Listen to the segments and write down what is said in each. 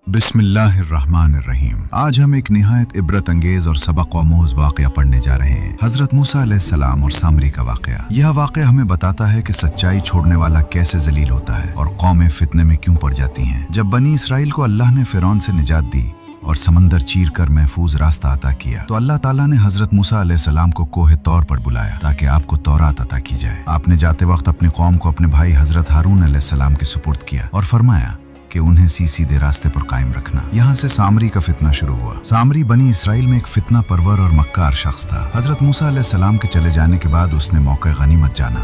बिस्मिल्लाहिर्रहमानिर्रहीम। आज हम एक निहायत इबरत अंगेज और सबक आमूज वाक़या पढ़ने जा रहे हैं। हजरत मूसा अलैहिस्सलाम और सामरी का वाक़या। यह वाक़या हमें बताता है कि सच्चाई छोड़ने वाला कैसे जलील होता है और कौमें फितने में क्यों पड़ जाती हैं। जब बनी इसराइल को अल्लाह ने फिरौन से निजात दी और समंदर चीर कर महफूज रास्ता अता किया तो अल्लाह ताला ने हजरत मूसा अलैहिस्सलाम को कोहे तौर पर बुलाया ताकि आपको तौरात अता की जाए। आपने जाते वक्त अपनी कौम को अपने भाई हजरत हारून अलैहिस्सलाम के सुपुर्द किया और फरमाया कि उन्हें सीधे रास्ते पर कायम रखना। यहाँ से सामरी का फितना शुरू हुआ। सामरी बनी इसराइल में एक फितना परवर और मक्कार शख्स था। हजरत मूसा अलैहिस्सलाम के चले जाने के बाद उसने मौका गनीमत जाना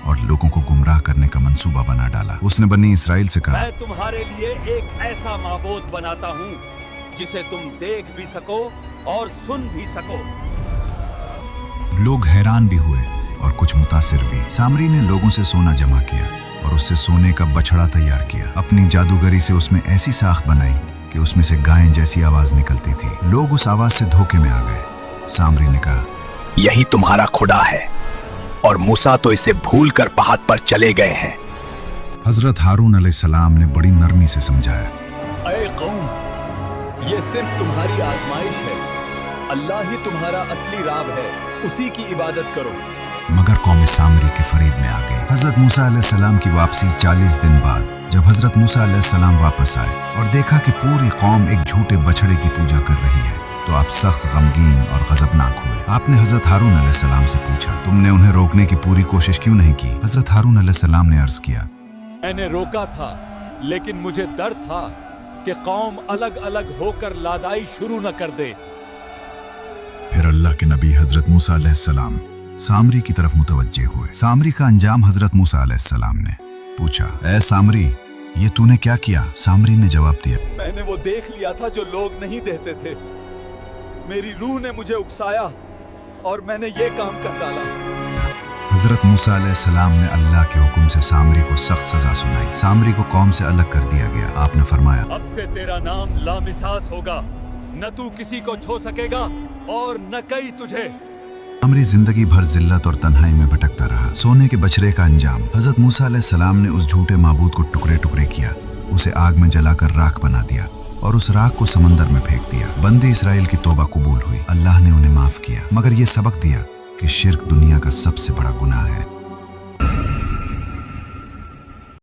और लोगों को गुमराह करने का मंसूबा बना डाला। उसने बनी इसराइल से कहा, मैं तुम्हारे लिए एक ऐसा माबूद बनाता हूँ जिसे तुम देख भी सको और सुन भी सको। लोग हैरान भी हुए और कुछ मुतासिर भी। सामरी ने लोगों से सोना जमा किया और उससे सोने का बछड़ा तैयार किया। अपनी जादूगरी से उसमें ऐसी साख बनाई कि उसमें से गायें जैसी आवाज निकलती थी। लोग उस आवाज से धोखे में आ गए। सामरी ने कहा, यही तुम्हारा खुदा है और मूसा तो इसे भूल कर पहाड़ पर चले गए हैं। हजरत हारून अलैहिस्सलाम ने बड़ी नरमी से समझाया, ऐ कौम, ये सिर्फ तुम्हारी आजमाइश है। अल्लाह ही तुम्हारा असली राब है, उसी की इबादत करो। मगर कौम सामरी के फरीब में आ गई। हजरत मूसा अलैहिस्सलाम की वापसी 40 दिन बाद जब हजरत मूसा अलैहिस्सलाम वापस आए और देखा कि पूरी कौम एक झूठे बछड़े की पूजा कर रही है तो आप सख्त गमगीन और गजबनाक हुए। आपने हजरत हारून अलैहिस्सलाम से पूछा, तुमने उन्हें रोकने की पूरी कोशिश क्यों नहीं की? हजरत हारून अलैहिस्सलाम ने अर्ज किया, मैंने रोका था लेकिन मुझे डर था कि कौम अलग अलग होकर लादाई शुरू न कर दे। फिर अल्लाह के नबी हजरत मूसा अलैहिस्सलाम सामरी की तरफ मुतवज्जे हुए। सामरी का अंजाम हजरत मूसा अलैहिस्सलाम ने पूछा, ऐ सामरी, ये तूने क्या किया? सामरी ने जवाब दिया, मैंने वो देख लिया था जो लोग नहीं देते थे। मेरी रूह ने मुझे उकसाया और मैंने ये काम कर डाला। हजरत मूसा अलैहिस्सलाम ने अल्लाह के हुक्म से सामरी को सख्त सजा सुनाई। सामरी को कौम से अलग कर दिया गया। आपने फरमाया, अब से तेरा नाम लामिसास होगा, न तू किसी को छू सकेगा और न कई तुझे। सामरी जिंदगी भर जिल्लत और तन्हाई में भटकता रहा। सोने के बछड़े का अंजाम। हजरत मूसा अलैहिस्सलाम ने उस झूठे माबूद को टुकड़े टुकड़े किया, उसे आग में जलाकर राख बना दिया और उस राख को समंदर में फेंक दिया। बंदी इसराइल की तौबा कबूल हुई। अल्लाह ने उन्हें माफ किया, मगर ये सबक दिया कि शिर्क दुनिया का सबसे बड़ा गुनाह है।